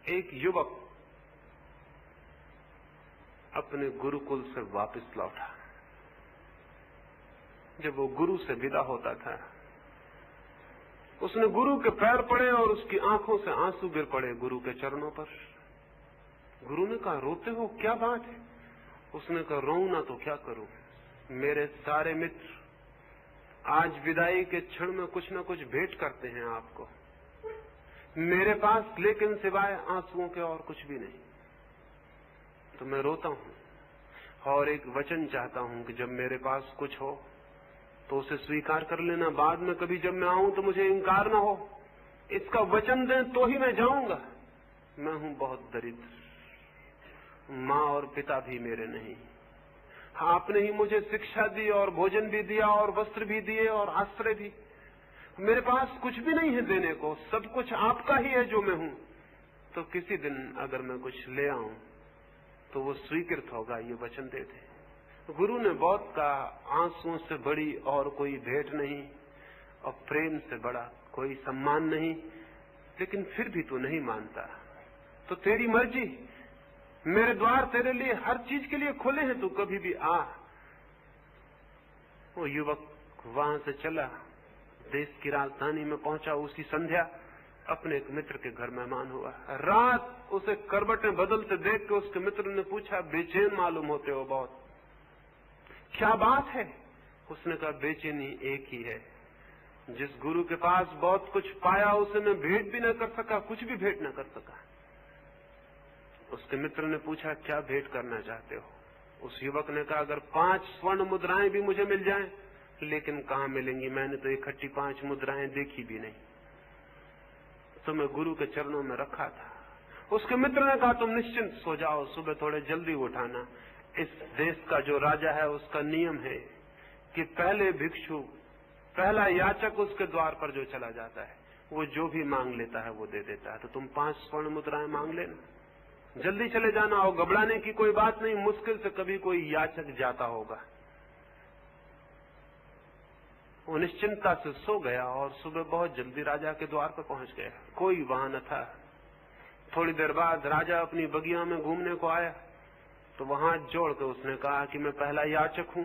एक युवक अपने गुरुकुल से वापस लौटा। जब वो गुरु से विदा होता था, उसने गुरु के पैर पड़े और उसकी आंखों से आंसू गिर पड़े गुरु के चरणों पर। गुरु ने कहा, रोते हो, क्या बात है? उसने कहा, रोऊं ना तो क्या करूं, मेरे सारे मित्र आज विदाई के क्षण में कुछ न कुछ भेंट करते हैं आपको, मेरे पास लेकिन सिवाय आंसुओं के और कुछ भी नहीं। तो मैं रोता हूं और एक वचन चाहता हूं कि जब मेरे पास कुछ हो तो उसे स्वीकार कर लेना, बाद में कभी जब मैं आऊं तो मुझे इंकार ना हो। इसका वचन दें तो ही मैं जाऊंगा। मैं हूं बहुत दरिद्र, माँ और पिता भी मेरे नहीं। आपने ही मुझे शिक्षा दी और भोजन भी दिया और वस्त्र भी दिए और आश्रय भी। मेरे पास कुछ भी नहीं है देने को, सब कुछ आपका ही है जो मैं हूं। तो किसी दिन अगर मैं कुछ ले आऊं तो वो स्वीकृत होगा, ये वचन दे दे। गुरु ने बहुत कहा, आंसुओं से बड़ी और कोई भेंट नहीं और प्रेम से बड़ा कोई सम्मान नहीं, लेकिन फिर भी तू नहीं मानता तो तेरी मर्जी, मेरे द्वार तेरे लिए हर चीज के लिए खुले हैं, तू कभी भी आ। वो युवक वहां से चला, देश की राजधानी में पहुंचा। उसी संध्या अपने एक मित्र के घर मेहमान हुआ। रात उसे करवटें बदलते देख के उसके मित्र ने पूछा, बेचैन मालूम होते हो बहुत, क्या बात है? उसने कहा, बेचैनी एक ही है, जिस गुरु के पास बहुत कुछ पाया उसे मैं भेंट भी न कर सका, कुछ भी भेंट न कर सका। उसके मित्र ने पूछा, क्या भेंट करना चाहते हो? उस युवक ने कहा, अगर 5 स्वर्ण मुद्राएं भी मुझे मिल जाएं, लेकिन कहां मिलेंगी, मैंने तो इकट्ठी 5 मुद्राएं देखी भी नहीं, तो मैं गुरु के चरणों में रखा था। उसके मित्र ने कहा, तुम निश्चिंत सो जाओ, सुबह थोड़े जल्दी उठाना। इस देश का जो राजा है उसका नियम है कि पहले भिक्षु, पहला याचक उसके द्वार पर जो चला जाता है वो जो भी मांग लेता है वो दे देता है। तो तुम 5 स्वर्ण मुद्राएं मांग लेना, जल्दी चले जाना, और घबराने की कोई बात नहीं, मुश्किल से कभी कोई याचक जाता होगा। वो निश्चिंता से सो गया और सुबह बहुत जल्दी राजा के द्वार पर पहुंच गया। कोई वहां न था। थोड़ी देर बाद राजा अपनी बगिया में घूमने को आया तो वहां जोड़ के उसने कहा कि मैं पहला याचक हूं,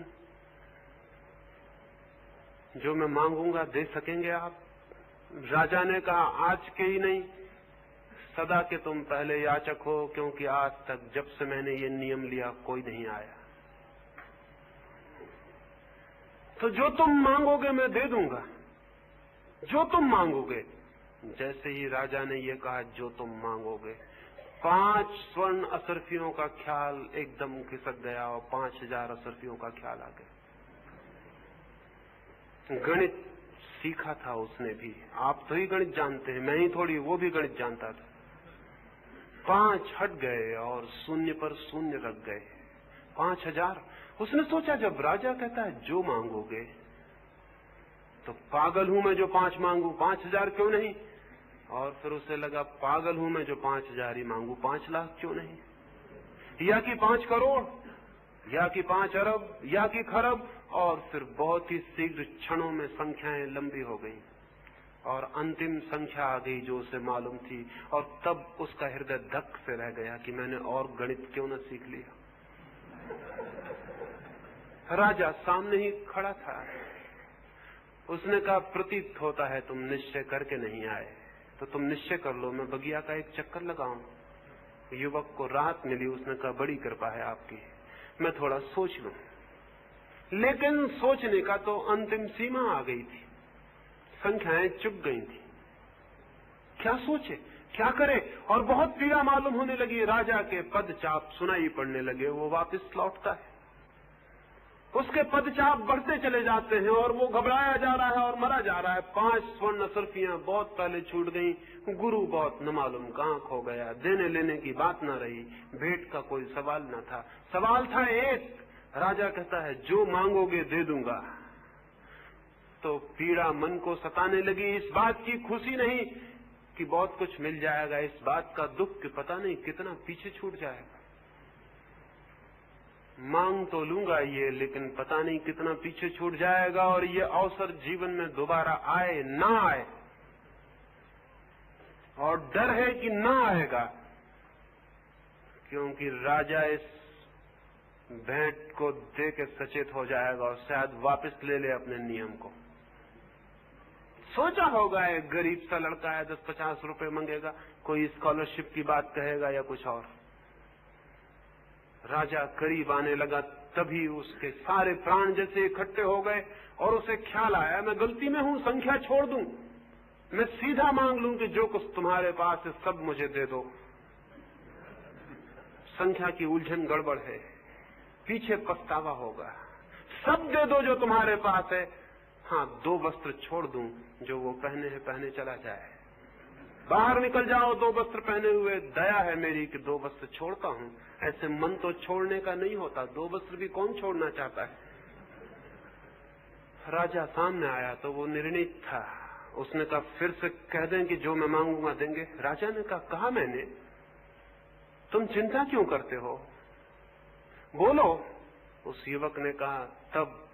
जो मैं मांगूंगा दे सकेंगे आप? राजा ने कहा, आज के ही नहीं, सदा के तुम पहले याचक हो, क्योंकि आज तक जब से मैंने ये नियम लिया कोई नहीं आया। तो जो तुम मांगोगे मैं दे दूंगा, जो तुम मांगोगे। जैसे ही राजा ने ये कहा, जो तुम मांगोगे, 5 स्वर्ण असरफियों का ख्याल एकदम खिसक गया और 5000 असरफियों का ख्याल आ गया। गणित सीखा था उसने भी, आप तो ही गणित जानते हैं, मैं ही थोड़ी, वो भी गणित जानता था। 5 हट गए और शून्य पर शून्य रख गए, 5000। उसने सोचा, जब राजा कहता है जो मांगोगे, तो पागल हूं मैं जो 5 मांगू, 5000 क्यों नहीं? और फिर उसे लगा, पागल हूं मैं जो 5000 ही मांगू, 5 लाख क्यों नहीं, या कि 5 करोड़, या कि 5 अरब, या कि खरब। और फिर बहुत ही शीघ्र क्षणों में संख्याएं लंबी हो गई और अंतिम संख्या आ गई जो उसे मालूम थी। और तब उसका हृदय धक से रह गया कि मैंने और गणित क्यों न सीख लिया। राजा सामने ही खड़ा था। उसने कहा, प्रतीत होता है तुम निश्चय करके नहीं आए, तो तुम निश्चय कर लो, मैं बगिया का एक चक्कर लगाऊं। युवक को राहत मिली। उसने कहा, बड़ी कृपा है आपकी, मैं थोड़ा सोच लूं। लेकिन सोचने का तो अंतिम सीमा आ गई थी, संख्याएं चुप गई थी। क्या सोचे, क्या करे? और बहुत पीड़ा मालूम होने लगी। राजा के पदचाप सुनाई पड़ने लगे। वो वापस लौटता है, उसके पदचाप बढ़ते चले जाते हैं और वो घबराया जा रहा है और मरा जा रहा है। 5 स्वर्ण असरफियां बहुत पहले छूट गई। गुरु बहुत न मालूम कहां खो गया। देने लेने की बात न रही, भेंट का कोई सवाल न था। सवाल था एक, राजा कहता है जो मांगोगे दे दूंगा। तो पीड़ा मन को सताने लगी। इस बात की खुशी नहीं कि बहुत कुछ मिल जाएगा, इस बात का दुख कि पता नहीं कितना पीछे छूट जाएगा। मांग तो लूंगा ये, लेकिन पता नहीं कितना पीछे छूट जाएगा और ये अवसर जीवन में दोबारा आए ना आए। और डर है कि ना आएगा, क्योंकि राजा इस भेंट को दे के सचेत हो जाएगा और शायद वापस ले ले अपने नियम को। सोचा होगा एक गरीब सा लड़का है, 10-50 रुपए मांगेगा, कोई स्कॉलरशिप की बात कहेगा या कुछ और। राजा करीब आने लगा, तभी उसके सारे प्राण जैसे इकट्ठे हो गए और उसे ख्याल आया, मैं गलती में हूं, संख्या छोड़ दूं, मैं सीधा मांग लूं कि जो कुछ तुम्हारे पास है सब मुझे दे दो। संख्या की उलझन गड़बड़ है, पीछे पछतावा होगा। सब दे दो जो तुम्हारे पास है, हाँ 2 वस्त्र छोड़ दूं, जो वो पहने हैं पहने चला जाए। बाहर निकल जाओ 2 वस्त्र पहने हुए, दया है मेरी कि 2 वस्त्र छोड़ता हूं। ऐसे मन तो छोड़ने का नहीं होता, 2 वस्त्र भी कौन छोड़ना चाहता है। राजा सामने आया तो वो निर्णित था। उसने कहा फिर से कह दें कि जो मैं मांगूंगा देंगे। राजा ने कहा मैंने, तुम चिंता क्यों करते हो, बोलो। उस युवक ने कहा तब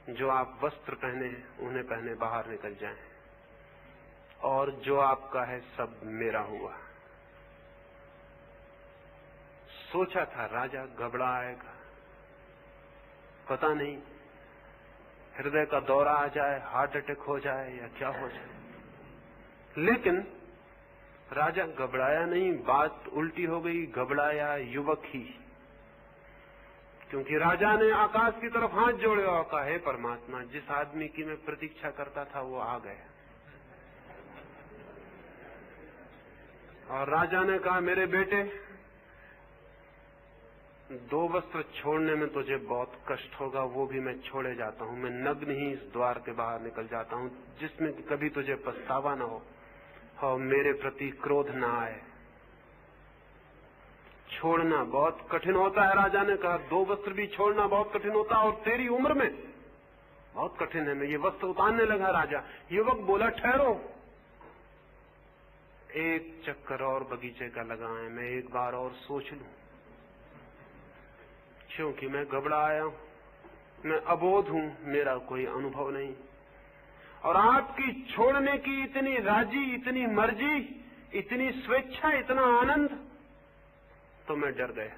जो आप वस्त्र पहने उन्हें पहने बाहर निकल जाएं, और जो आपका है सब मेरा हुआ। सोचा था राजा घबराएगा, पता नहीं हृदय का दौरा आ जाए, हार्ट अटैक हो जाए या क्या हो जाए, लेकिन राजा घबराया नहीं। बात उल्टी हो गई, घबराया युवक ही, क्योंकि राजा ने आकाश की तरफ हाथ जोड़े और कहा हे परमात्मा, जिस आदमी की मैं प्रतीक्षा करता था वो आ गया। और राजा ने कहा मेरे बेटे, 2 वस्त्र छोड़ने में तुझे बहुत कष्ट होगा, वो भी मैं छोड़े जाता हूं। मैं नग्न ही इस द्वार के बाहर निकल जाता हूं, जिसमें कभी तुझे पछतावा न हो और मेरे प्रति क्रोध न आए। छोड़ना बहुत कठिन होता है, राजा ने कहा 2 वस्त्र भी छोड़ना बहुत कठिन होता है, और तेरी उम्र में बहुत कठिन है। मैं ये वस्त्र उतारने लगा राजा। युवक बोला ठहरो, एक चक्कर और बगीचे का लगाएं, मैं एक बार और सोच लूं, क्योंकि मैं घबराया हूं, मैं अबोध हूं, मेरा कोई अनुभव नहीं। और आपकी छोड़ने की इतनी राजी, इतनी मर्जी, इतनी स्वेच्छा, इतना आनंद, तो मैं डर गया।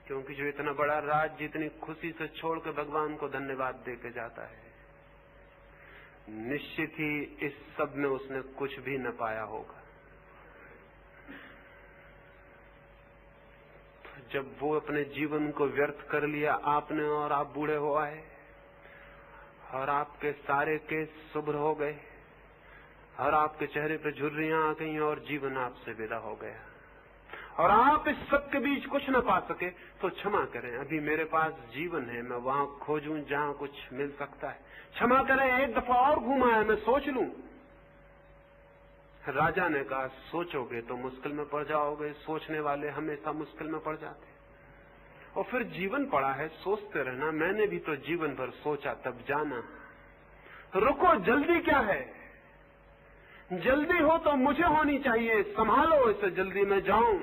क्योंकि जो इतना बड़ा राज्य इतनी खुशी से छोड़ के भगवान को धन्यवाद दे के जाता है, निश्चित ही इस सब में उसने कुछ भी न पाया होगा। तो जब वो अपने जीवन को व्यर्थ कर लिया आपने, और आप बूढ़े हो आए और आपके सारे केस शुभ्र हो गए और आपके चेहरे पे झुर्रियां आ गई और जीवन आपसे विदा हो गया, और आप इस सब के बीच कुछ न पा सके, तो क्षमा करें, अभी मेरे पास जीवन है, मैं वहां खोजूं जहां कुछ मिल सकता है। क्षमा करें, एक दफा और घूमा है, मैं सोच लूं। राजा ने कहा सोचोगे तो मुश्किल में पड़ जाओगे, सोचने वाले हमेशा मुश्किल में पड़ जाते। और फिर जीवन पड़ा है, सोचते रहना। मैंने भी तो जीवन भर सोचा, तब जाना। रुको, जल्दी क्या है? जल्दी हो तो मुझे होनी चाहिए, संभालो इसे, जल्दी मैं जाऊं।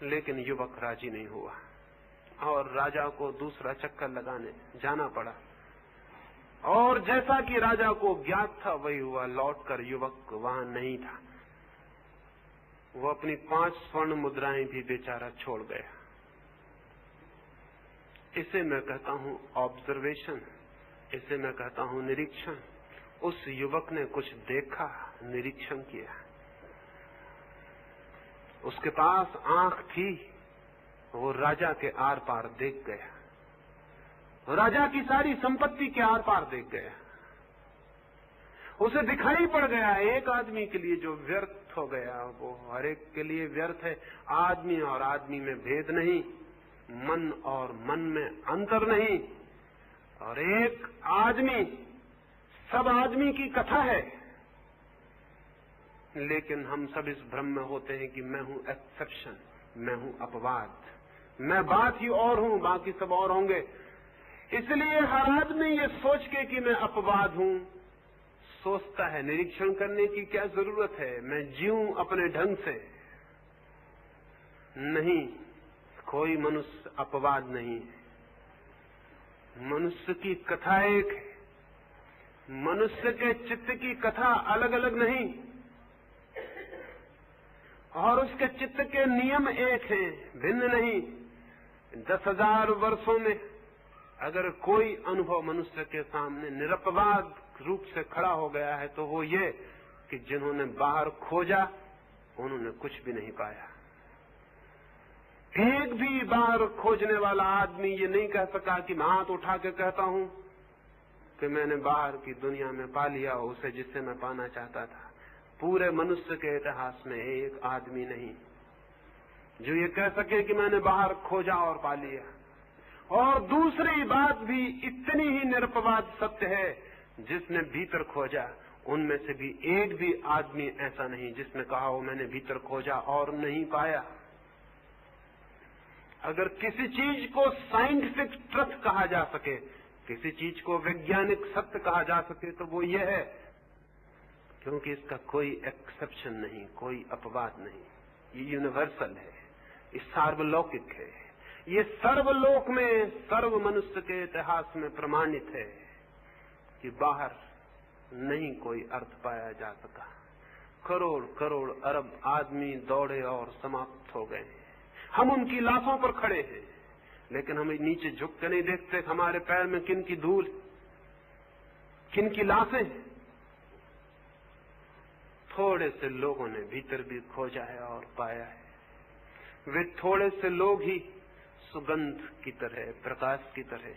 लेकिन युवक राजी नहीं हुआ और राजा को दूसरा चक्कर लगाने जाना पड़ा। और जैसा कि राजा को ज्ञात था वही हुआ। लौटकर युवक वहां नहीं था। वो अपनी 5 स्वर्ण मुद्राएं भी बेचारा छोड़ गया। इसे मैं कहता हूं ऑब्जर्वेशन, इसे मैं कहता हूं निरीक्षण। उस युवक ने कुछ देखा, निरीक्षण किया। उसके पास आंख थी, वो राजा के आर पार देख गया, राजा की सारी संपत्ति के आर पार देख गया। उसे दिखाई पड़ गया एक आदमी के लिए जो व्यर्थ हो गया, वो हर एक के लिए व्यर्थ है। आदमी और आदमी में भेद नहीं, मन और मन में अंतर नहीं, और एक आदमी सब आदमी की कथा है। लेकिन हम सब इस भ्रम में होते हैं कि मैं हूं एक्सेप्शन, मैं हूं अपवाद, मैं बात ही और हूं, बाकी सब और होंगे। इसलिए हर आदमी ये सोच के कि मैं अपवाद हूं सोचता है। निरीक्षण करने की क्या जरूरत है? मैं जीऊं अपने ढंग से। नहीं, कोई मनुष्य अपवाद नहीं है। मनुष्य की कथा एक है, मनुष्य के चित्त की कथा अलग अलग नहीं। और उसके चित्त के नियम एक हैं, भिन्न नहीं। 10,000 वर्षों में अगर कोई अनुभव मनुष्य के सामने निरपवाद रूप से खड़ा हो गया है तो वो ये कि जिन्होंने बाहर खोजा उन्होंने कुछ भी नहीं पाया। एक भी बाहर खोजने वाला आदमी ये नहीं कह सका कि मैं हाथ उठा के कहता हूं कि मैंने बाहर की दुनिया में पा लिया उसे जिससे मैं पाना चाहता था। पूरे मनुष्य के इतिहास में एक आदमी नहीं जो ये कह सके कि मैंने बाहर खोजा और पा लिया। और दूसरी बात भी इतनी ही निरपवाद सत्य है, जिसने भीतर खोजा उनमें से भी एक भी आदमी ऐसा नहीं जिसने कहा हो मैंने भीतर खोजा और नहीं पाया। अगर किसी चीज को साइंटिफिक ट्रुथ कहा जा सके, किसी चीज को वैज्ञानिक सत्य कहा जा सके तो वो ये है, क्योंकि इसका कोई एक्सेप्शन नहीं, कोई अपवाद नहीं, ये यूनिवर्सल है, ये सार्वलौकिक है, ये सर्वलोक में सर्व मनुष्य के इतिहास में प्रमाणित है कि बाहर नहीं कोई अर्थ पाया जा सका। करोड़ करोड़ अरब आदमी दौड़े और समाप्त हो गए। हम उनकी लाशों पर खड़े हैं, लेकिन हम नीचे झुक के नहीं देखते हमारे पैर में किन की धूल, किन की लाशें। थोड़े से लोगों ने भीतर भी खोजा है और पाया है। वे थोड़े से लोग ही सुगंध की तरह, प्रकाश की तरह,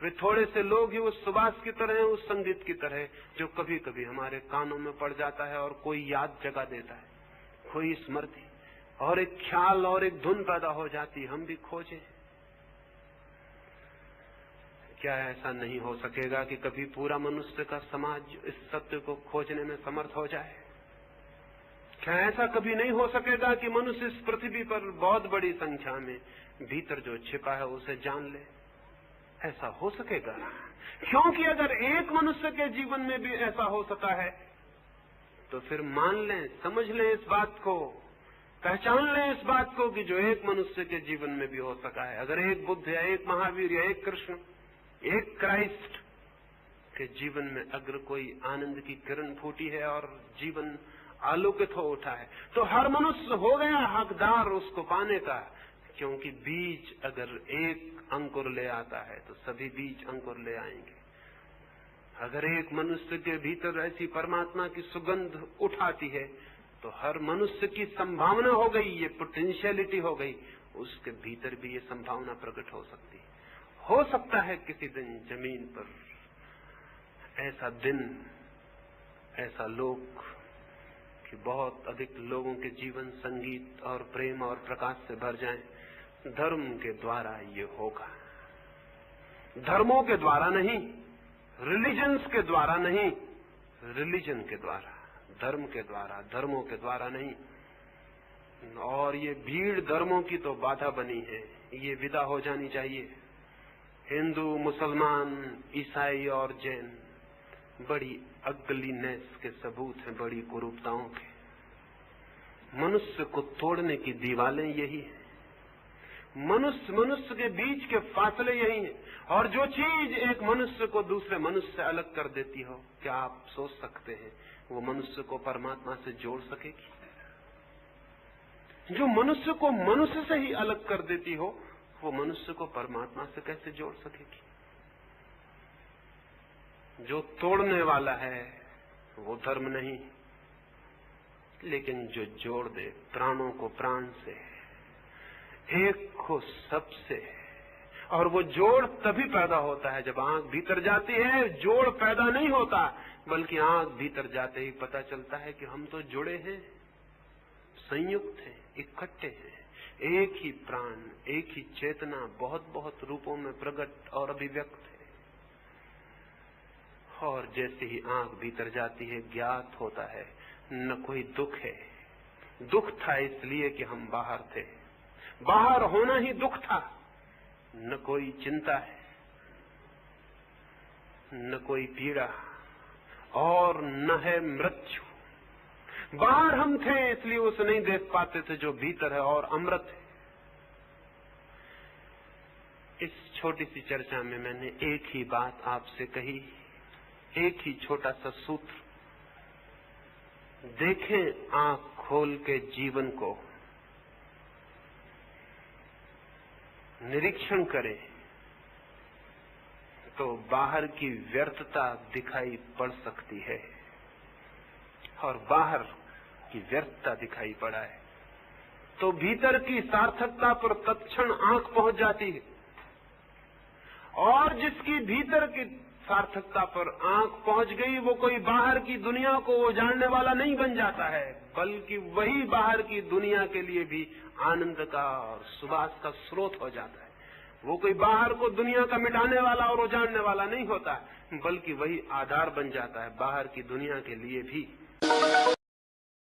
वे थोड़े से लोग ही उस सुबास की तरह, उस संगीत की तरह जो कभी कभी हमारे कानों में पड़ जाता है और कोई याद जगा देता है, कोई स्मृति और एक ख्याल और एक धुन पैदा हो जाती। हम भी खोजें। क्या ऐसा नहीं हो सकेगा कि कभी पूरा मनुष्य का समाज इस सत्य को खोजने में समर्थ हो जाए? क्या ऐसा कभी नहीं हो सकेगा कि मनुष्य इस पृथ्वी पर बहुत बड़ी संख्या में भीतर जो छिपा है उसे जान ले? ऐसा हो सकेगा, क्योंकि अगर एक मनुष्य के जीवन में भी ऐसा हो सका है तो फिर मान लें, समझ लें इस बात को, पहचान लें इस बात को कि जो एक मनुष्य के जीवन में भी हो सका है। अगर एक बुद्ध या एक महावीर या एक कृष्ण, एक क्राइस्ट के जीवन में अगर कोई आनंद की किरण फूटी है और जीवन आलोकित हो उठा है, तो हर मनुष्य हो गया हकदार उसको पाने का, क्योंकि बीज अगर एक अंकुर ले आता है तो सभी बीज अंकुर ले आएंगे। अगर एक मनुष्य के भीतर ऐसी परमात्मा की सुगंध उठाती है तो हर मनुष्य की संभावना हो गई, ये पोटेंशियलिटी हो गई, उसके भीतर भी ये संभावना प्रकट हो सकती है। हो सकता है किसी दिन जमीन पर ऐसा दिन, ऐसा लोक कि बहुत अधिक लोगों के जीवन संगीत और प्रेम और प्रकाश से भर जाएं। धर्म के द्वारा ये होगा, धर्मों के द्वारा नहीं, रिलीजन्स के द्वारा नहीं, रिलीजन के द्वारा, धर्म के द्वारा, धर्मों के द्वारा नहीं। और ये भीड़ धर्मों की तो बाधा बनी है, ये विदा हो जानी चाहिए। हिंदू, मुसलमान, ईसाई और जैन बड़ी अगलीनेस के सबूत हैं, बड़ी कुरूपताओं के। मनुष्य को तोड़ने की दीवारें यही है, मनुष्य के बीच के फासले यही हैं। और जो चीज एक मनुष्य को दूसरे मनुष्य से अलग कर देती हो, क्या आप सोच सकते हैं वो मनुष्य को परमात्मा से जोड़ सकेगी? जो मनुष्य को मनुष्य से ही अलग कर देती हो, वो मनुष्य को परमात्मा से कैसे जोड़ सकेगी? जो तोड़ने वाला है वो धर्म नहीं, लेकिन जो जोड़ दे प्राणों को प्राण से, एक को सबसे, और वो जोड़ तभी पैदा होता है जब आंख भीतर जाती है। जोड़ पैदा नहीं होता, बल्कि आंख भीतर जाते ही पता चलता है कि हम तो जुड़े हैं, संयुक्त हैं, इकट्ठे हैं। एक ही प्राण, एक ही चेतना बहुत बहुत रूपों में प्रकट और अभिव्यक्त है। और जैसे ही आंख भीतर जाती है ज्ञात होता है न कोई दुख है। दुख था इसलिए कि हम बाहर थे, बाहर होना ही दुख था। न कोई चिंता है, न कोई पीड़ा, और न है मृत्यु। बाहर हम थे इसलिए उसे नहीं देख पाते थे जो भीतर है और अमृत है। इस छोटी सी चर्चा में मैंने एक ही बात आपसे कही, एक ही छोटा सा सूत्र, देखें आंख खोल के जीवन को, निरीक्षण करें तो बाहर की व्यर्थता दिखाई पड़ सकती है, और बाहर की व्यर्थता दिखाई पड़ा है तो भीतर की सार्थकता पर तत्क्षण आंख पहुंच जाती है। और जिसकी भीतर की सार्थकता पर आंख पहुंच गई, वो कोई बाहर की दुनिया को उजाड़ने वाला नहीं बन जाता है, बल्कि वही बाहर की दुनिया के लिए भी आनंद का और सुबास का स्रोत हो जाता है। वो कोई बाहर को दुनिया का मिटाने वाला और उजाड़ने वाला नहीं होता, बल्कि वही आधार बन जाता है बाहर की दुनिया के लिए भी।